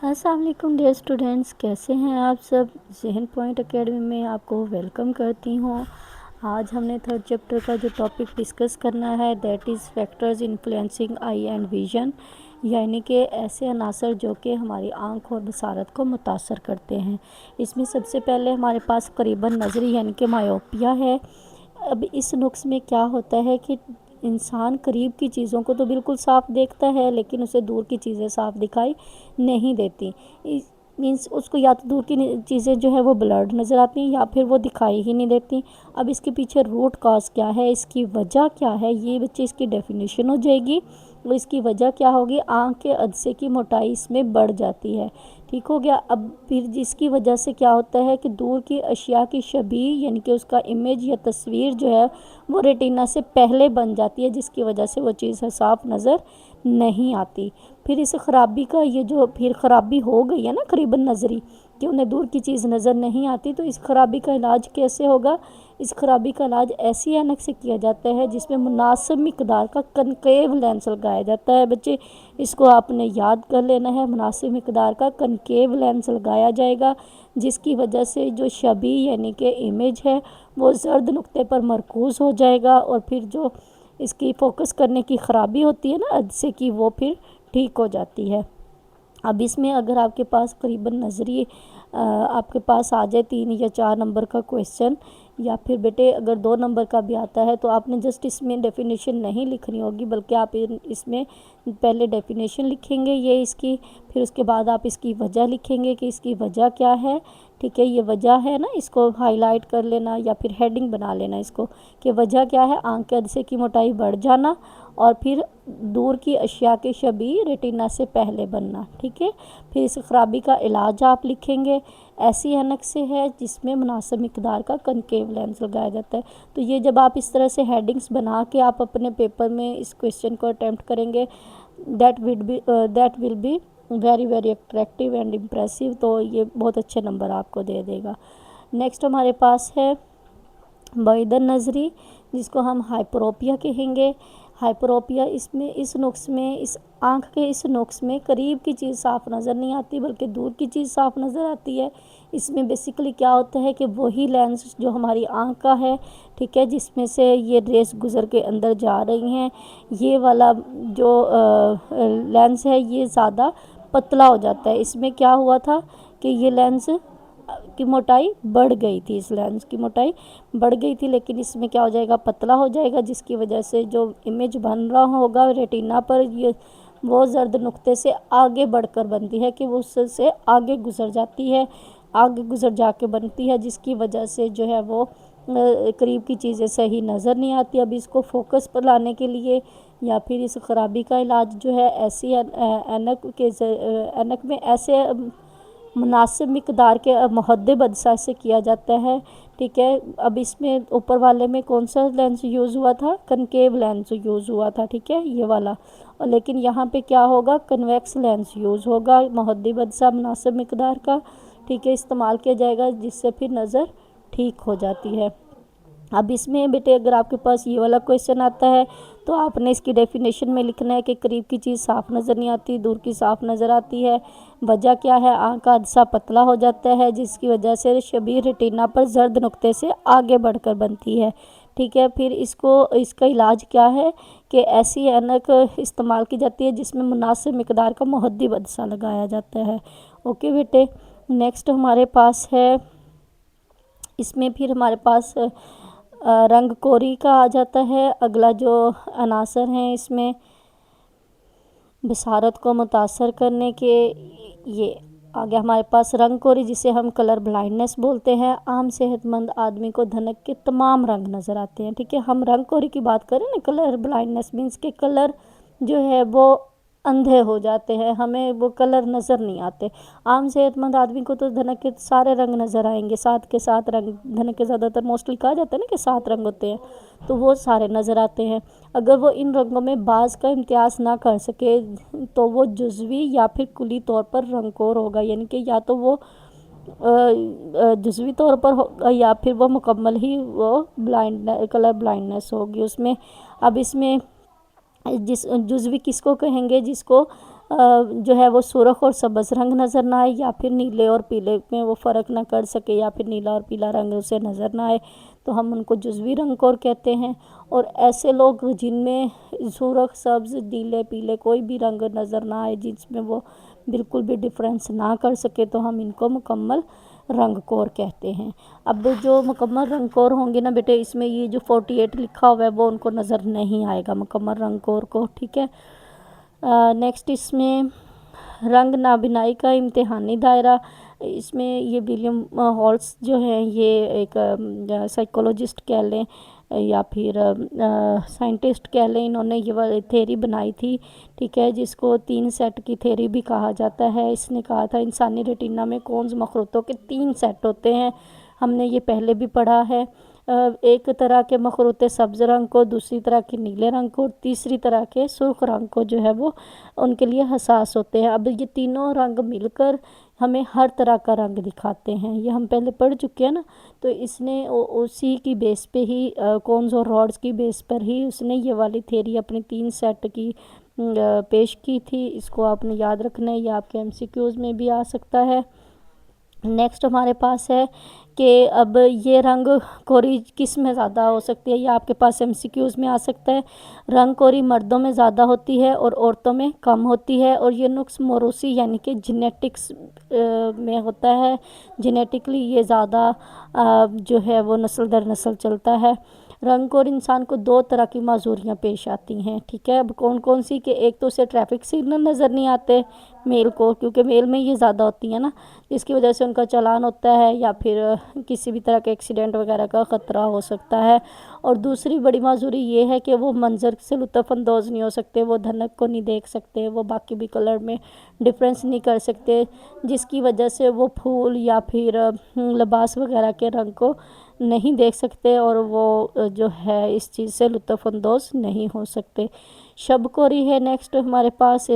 السلام علیکم dear students, کیسے ہیں آپ سب؟ ذہن پوائنٹ اکیڈمی میں آپ کو ویلکم کرتی ہوں۔ آج ہم نے تھرڈ چیپٹر کا جو ٹاپک ڈسکس کرنا ہے that is factors influencing I and vision, یعنی کہ ایسے عناصر جو کہ ہماری آنکھ اور بصارت کو متاثر کرتے ہیں۔ اس میں سب سے پہلے ہمارے پاس قریباً نظری یعنی کہ مائوپیا ہے۔ اب اس نقص میں کیا ہوتا ہے کہ انسان قریب کی چیزوں کو تو بالکل صاف دیکھتا ہے لیکن اسے دور کی چیزیں صاف دکھائی نہیں دیتی۔ مینس اس کو یا تو دور کی چیزیں جو ہے وہ بلرڈ نظر آتی ہیں یا پھر وہ دکھائی ہی نہیں دیتی۔ اب اس کے پیچھے روٹ کاز کیا ہے، اس کی وجہ کیا ہے، یہ بچے اس کی ڈیفینیشن ہو جائے گی۔ اور اس کی وجہ کیا ہوگی، آنکھ کے عدسے کی موٹائی اس میں بڑھ جاتی ہے۔ ٹھیک ہو گیا۔ اب پھر جس کی وجہ سے کیا ہوتا ہے کہ دور کی اشیاء کی شبیہ یعنی کہ اس کا امیج یا تصویر جو ہے وہ ریٹینا سے پہلے بن جاتی ہے، جس کی وجہ سے وہ چیز صاف نظر نہیں آتی۔ پھر اس خرابی کا یہ جو پھر خرابی ہو گئی ہے نا قریباً نظری کہ انہیں دور کی چیز نظر نہیں آتی، تو اس خرابی کا علاج کیسے ہوگا؟ اس خرابی کا علاج ایسی اینک سے کیا جاتا ہے جس میں مناسب مقدار کا کنکیو لینس لگایا جاتا ہے۔ بچے اس کو آپ نے یاد کر لینا ہے، مناسب مقدار کا کنکیو لینس لگایا جائے گا جس کی وجہ سے جو شبیہ یعنی کہ امیج ہے وہ زرد نقطے پر مرکوز ہو جائے گا، اور پھر جو اس کی فوکس کرنے کی خرابی ہوتی ہے نا عدسے کی، وہ پھر ٹھیک ہو جاتی ہے۔ اب اس میں اگر آپ کے پاس قریباً نظری آپ کے پاس آ جائے 3 یا 4 نمبر کا کویسچن، یا پھر بیٹے اگر 2 نمبر کا بھی آتا ہے، تو آپ نے جسٹ اس میں ڈیفینیشن نہیں لکھنی ہوگی بلکہ آپ اس میں پہلے ڈیفینیشن لکھیں گے یہ اس کی، پھر اس کے بعد آپ اس کی وجہ لکھیں گے کہ اس کی وجہ کیا ہے۔ ٹھیک ہے، یہ وجہ ہے نا، اس کو ہائی لائٹ کر لینا یا پھر ہیڈنگ بنا لینا اس کو کہ وجہ کیا ہے، آنکھ کے عدسے کی موٹائی بڑھ جانا اور پھر دور کی اشیاء کے شبیہ ریٹینا سے پہلے بننا۔ ٹھیک ہے، پھر اس خرابی کا علاج آپ لکھیں گے ایسی اینک سے ہے جس میں مناسب مقدار کا کنکیو لینس لگایا جاتا ہے۔ تو یہ جب آپ اس طرح سے ہیڈنگز بنا کے آپ اپنے پیپر میں اس کویسچن کو اٹیمپٹ کریں گے that will be very very attractive and impressive, تو یہ بہت اچھے نمبر آپ کو دے دے گا۔ نیکسٹ ہمارے پاس ہے بعیداً نظری جس کو ہم ہائپروپیا کہیں گے۔ ہائپروپیا اس نقص میں اس آنکھ کے اس نقص میں قریب کی چیز صاف نظر نہیں آتی بلکہ دور کی چیز صاف نظر آتی ہے۔ اس میں بیسیکلی کیا ہوتا ہے کہ وہی لینس جو ہماری آنکھ کا ہے، ٹھیک ہے، جس میں سے یہ ریز گزر کے اندر جا رہی ہیں، یہ والا جو لینس ہے یہ زیادہ پتلا ہو جاتا ہے۔ اس میں کیا ہوا تھا کہ یہ لینس کی موٹائی بڑھ گئی تھی، اس لینس کی موٹائی بڑھ گئی تھی، لیکن اس میں کیا ہو جائے گا، پتلا ہو جائے گا، جس کی وجہ سے جو امیج بن رہا ہوگا ریٹینا پر یہ وہ زرد نقطے سے آگے بڑھ کر بنتی ہے کہ وہ اس سے آگے گزر جاتی ہے، آگے گزر جا کے بنتی ہے، جس کی وجہ سے جو ہے وہ قریب کی چیزیں صحیح نظر نہیں آتی۔ اب اس کو فوکس پر لانے کے لیے یا پھر اس خرابی کا علاج جو ہے ایسی اینک میں ایسے مناسب مقدار کے محدب عدسہ سے کیا جاتا ہے۔ ٹھیک ہے، اب اس میں اوپر والے میں کون سا لینس یوز ہوا تھا، کنکیو لینس یوز ہوا تھا، ٹھیک ہے یہ والا، اور لیکن یہاں پہ کیا ہوگا، کنویکس لینس یوز ہوگا، محدب عدسہ مناسب مقدار کا، ٹھیک ہے، استعمال کیا جائے گا جس سے پھر نظر ٹھیک ہو جاتی ہے۔ اب اس میں بیٹے اگر آپ کے پاس یہ والا کویسچن آتا ہے تو آپ نے اس کی ڈیفینیشن میں لکھنا ہے کہ قریب کی چیز صاف نظر نہیں آتی، دور کی صاف نظر آتی ہے۔ وجہ کیا ہے، آنکھ کا عدسہ پتلا ہو جاتا ہے جس کی وجہ سے شبیہ ریٹینا پر زرد نقطے سے آگے بڑھ کر بنتی ہے۔ ٹھیک ہے، پھر اس کا علاج کیا ہے کہ ایسی اینک استعمال کی جاتی ہے جس میں مناسب مقدار کا محدب عدسہ لگایا جاتا ہے۔ اوکے بیٹے، نیکسٹ ہمارے پاس ہے، اس میں پھر ہمارے پاس رنگ کوری کا آ جاتا ہے۔ اگلا جو عناصر ہیں اس میں بصارت کو متاثر کرنے کے، یہ آگے ہمارے پاس رنگ کوری جسے ہم کلر بلائنڈنس بولتے ہیں۔ عام صحت مند آدمی کو دھنک کے تمام رنگ نظر آتے ہیں، ٹھیک ہے، ہم رنگ کوری کی بات کریں نا، کلر بلائنڈنس مینس کے کلر جو ہے وہ اندھے ہو جاتے ہیں، ہمیں وہ کلر نظر نہیں آتے۔ عام صحت مند آدمی کو تو دھنک کے سارے رنگ نظر آئیں گے، 7 کے 7 رنگ، دھنک کے زیادہ تر موسٹلی کہا جاتا ہے نا کہ 7 رنگ ہوتے ہیں، تو وہ سارے نظر آتے ہیں۔ اگر وہ ان رنگوں میں بعض کا امتیاز نہ کر سکے تو وہ جزوی یا پھر کلی طور پر رنگ کور ہوگا، یعنی کہ یا تو وہ جزوی طور پر ہوگا یا پھر وہ مکمل ہی وہ کلر بلائنڈنس ہوگی اس میں۔ اب اس میں جزوی کس کو کہیں گے، جس کو جو ہے وہ سرخ اور سبز رنگ نظر نہ آئے، یا پھر نیلے اور پیلے میں وہ فرق نہ کر سکے، یا پھر نیلا اور پیلا رنگ اسے نظر نہ آئے، تو ہم ان کو جزوی رنگ کور کہتے ہیں۔ اور ایسے لوگ جن میں سرخ، سبز، نیلے، پیلے کوئی بھی رنگ نظر نہ آئے، جس میں وہ بالکل بھی ڈفرینس نہ کر سکے، تو ہم ان کو مکمل رنگ کور کہتے ہیں۔ اب جو مکمل رنگ کور ہوں گے نا بیٹے، اس میں یہ جو 48 لکھا ہوا ہے وہ ان کو نظر نہیں آئے گا مکمل رنگ کور کو، ٹھیک ہے۔ نیکسٹ اس میں رنگ نابینائی کا امتحانی دائرہ، اس میں یہ ولیم ہالس جو ہیں، یہ ایک سائیکولوجسٹ کہہ لیں یا پھر سائنٹسٹ کہہ لیں، انہوں نے یہ تھیری بنائی تھی، ٹھیک ہے، جس کو 3 سیٹ کی تھیری بھی کہا جاتا ہے۔ اس نے کہا تھا انسانی ریٹینا میں کونز مخروطوں کے 3 سیٹ ہوتے ہیں، ہم نے یہ پہلے بھی پڑھا ہے۔ ایک طرح کے مخروطے سبز رنگ کو، دوسری طرح کے نیلے رنگ کو، اور تیسری طرح کے سرخ رنگ کو جو ہے وہ ان کے لیے حساس ہوتے ہیں۔ اب یہ تینوں رنگ مل کر ہمیں ہر طرح کا رنگ دکھاتے ہیں، یہ ہم پہلے پڑھ چکے ہیں نا، تو اس نے اسی کی بیس پہ ہی کونز اور راڈز کی بیس پر ہی اس نے یہ والی تھیری اپنی 3 سیٹ کی پیش کی تھی۔ اس کو آپ نے یاد رکھنا ہے، یہ آپ کے MCQs میں بھی آ سکتا ہے۔ نیکسٹ ہمارے پاس ہے کہ اب یہ رنگ کوری کس میں زیادہ ہو سکتی ہے، یہ آپ کے پاس MCQs میں آ سکتا ہے۔ رنگ کوری مردوں میں زیادہ ہوتی ہے اور عورتوں میں کم ہوتی ہے، اور یہ نقص موروثی یعنی کہ جینیٹکس میں ہوتا ہے، جینیٹکلی یہ زیادہ جو ہے وہ نسل در نسل چلتا ہے۔ رنگ کور انسان کو 2 طرح کی معذوریاں پیش آتی ہیں، ٹھیک ہے۔ اب کون کون سی، کہ ایک تو اسے ٹریفک سگنل نظر نہیں آتے میل کو، کیونکہ میل میں یہ زیادہ ہوتی ہیں نا، جس کی وجہ سے ان کا چلان ہوتا ہے، یا پھر کسی بھی طرح کے ایکسیڈنٹ وغیرہ کا خطرہ ہو سکتا ہے۔ اور دوسری بڑی معذوری یہ ہے کہ وہ منظر سے لطف اندوز نہیں ہو سکتے، وہ دھنک کو نہیں دیکھ سکتے، وہ باقی بھی کلر میں ڈفرینس نہیں کر سکتے، جس کی وجہ سے وہ پھول یا پھر لباس وغیرہ کے رنگ کو نہیں دیکھ سکتے، اور وہ جو ہے اس چیز سے لطف اندوز نہیں ہو سکتے۔ شب کوری ہے نیکسٹ ہمارے پاس،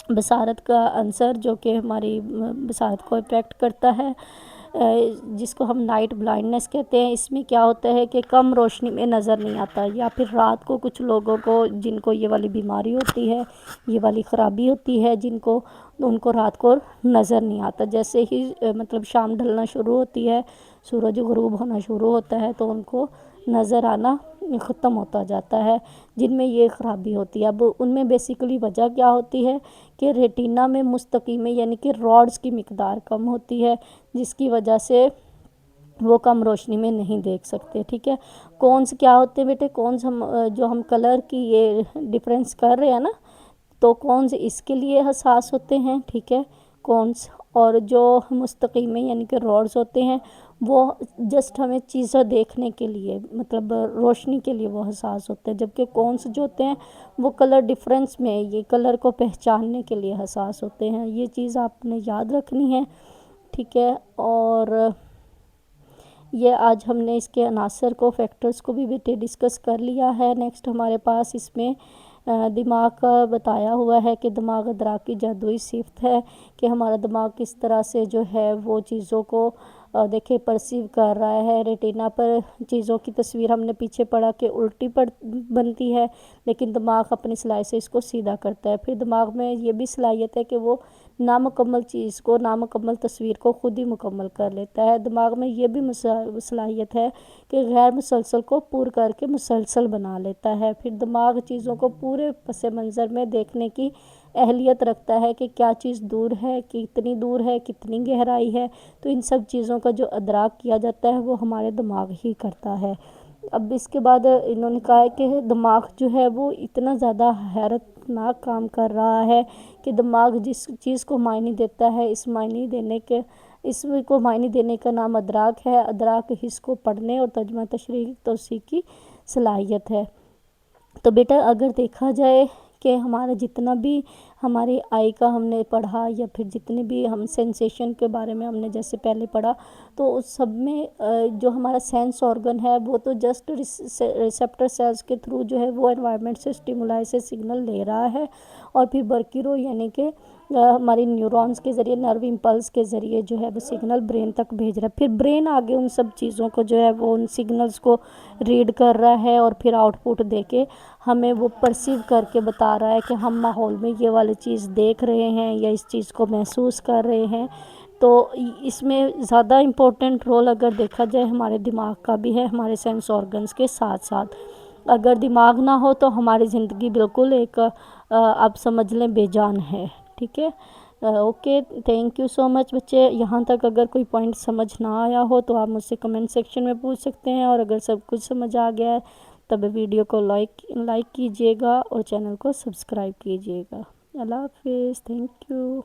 بصارت کا عنصر جو کہ ہماری بصارت کو افیکٹ کرتا ہے، جس کو ہم نائٹ بلائنڈنس کہتے ہیں۔ اس میں کیا ہوتا ہے کہ کم روشنی میں نظر نہیں آتا، یا پھر رات کو کچھ لوگوں کو جن کو یہ والی بیماری ہوتی ہے، یہ والی خرابی ہوتی ہے، ان کو رات کو نظر نہیں آتا، جیسے ہی مطلب شام ڈھلنا شروع ہوتی ہے، سورج غروب ہونا شروع ہوتا ہے، تو ان کو نظر آنا ختم ہوتا جاتا ہے، جن میں یہ خرابی ہوتی ہے۔ اب ان میں بیسیکلی وجہ کیا ہوتی ہے کہ ریٹینا میں مستقیمیں یعنی کہ راڈز کی مقدار کم ہوتی ہے، جس کی وجہ سے وہ کم روشنی میں نہیں دیکھ سکتے، ٹھیک ہے۔ کونز کیا ہوتے ہیں بیٹے؟ کونز جو ہم کلر کی یہ ڈفرینس کر رہے ہیں نا، تو کونز اس کے لیے حساس ہوتے ہیں، ٹھیک ہے، کونز۔ اور جو مستقیمیں یعنی کہ راڈز ہوتے ہیں، وہ جسٹ ہمیں چیزیں دیکھنے کے لیے، مطلب روشنی کے لیے وہ حساس ہوتے ہیں، جبکہ کونز جو ہوتے ہیں وہ کلر ڈفرینس میں، یہ کلر کو پہچاننے کے لیے حساس ہوتے ہیں۔ یہ چیز آپ نے یاد رکھنی ہے، ٹھیک ہے۔ اور یہ آج ہم نے اس کے عناصر کو، فیکٹرز کو بھی بیٹے ڈسکس کر لیا ہے۔ نیکسٹ ہمارے پاس اس میں دماغ کا بتایا ہوا ہے کہ دماغ ادراک کی جادوئی صفت ہے، کہ ہمارا دماغ کس طرح سے جو ہے وہ چیزوں کو دیکھے پرسیو کر رہا ہے۔ ریٹینا پر چیزوں کی تصویر ہم نے پیچھے پڑھا کہ الٹی بنتی ہے، لیکن دماغ اپنی صلاحیت سے اس کو سیدھا کرتا ہے۔ پھر دماغ میں یہ بھی صلاحیت ہے کہ وہ نامکمل چیز کو، نامکمل تصویر کو خود ہی مکمل کر لیتا ہے۔ دماغ میں یہ بھی صلاحیت ہے کہ غیر مسلسل کو پور کر کے مسلسل بنا لیتا ہے۔ پھر دماغ چیزوں کو پورے پس منظر میں دیکھنے کی اہلیت رکھتا ہے کہ کیا چیز دور ہے، کتنی دور ہے، کتنی گہرائی ہے، تو ان سب چیزوں کا جو ادراک کیا جاتا ہے وہ ہمارے دماغ ہی کرتا ہے۔ اب اس کے بعد انہوں نے کہا ہے کہ دماغ جو ہے وہ اتنا زیادہ حیرت ناک کام کر رہا ہے کہ دماغ جس چیز کو معنی دیتا ہے، اس کو معنی دینے کا نام ادراک ہے۔ ادراک حس کو پڑھنے اور ترجمہ تشریح توسیع کی صلاحیت ہے۔ تو بیٹا اگر دیکھا جائے کہ ہمارا جتنا بھی ہماری آئی کا ہم نے پڑھا، یا پھر جتنے بھی ہم سینسیشن کے بارے میں ہم نے جیسے پہلے پڑھا، تو اس سب میں جو ہمارا سینس آرگن ہے وہ تو جسٹ ریسیپٹر سیلز کے تھرو جو ہے وہ انوائرمنٹ سے، اسٹیمولائی سے سگنل لے رہا ہے، اور پھر برکی رو یعنی کہ ہماری نیورونز کے ذریعے، نرو امپلس کے ذریعے جو ہے وہ سگنل برین تک بھیج رہا ہے، پھر برین آگے ان سب چیزوں کو جو ہے وہ ان سگنلز کو ریڈ کر رہا ہے اور پھر آؤٹ پٹ دے کے ہمیں وہ پرسیو کر کے بتا رہا ہے کہ ہم ماحول میں یہ والی چیز دیکھ رہے ہیں یا اس چیز کو محسوس کر رہے ہیں۔ تو اس میں زیادہ امپورٹنٹ رول اگر دیکھا جائے ہمارے دماغ کا بھی ہے، ہمارے سینس آرگنز کے ساتھ ساتھ۔ اگر دماغ نہ ہو تو ہماری زندگی بالکل ایک آپ سمجھ لیں بے جان ہے، ٹھیک ہے۔ اوکے، تھینک یو سو مچ بچے۔ یہاں تک اگر کوئی پوائنٹ سمجھ نہ آیا ہو تو آپ مجھ سے کمنٹ سیکشن میں پوچھ سکتے ہیں، اور اگر سب کچھ سمجھ آ گیا ہے تب ویڈیو کو لائک کیجیے گا اور چینل کو سبسکرائب کیجیے گا۔ اللہ حافظ، تھینک یو۔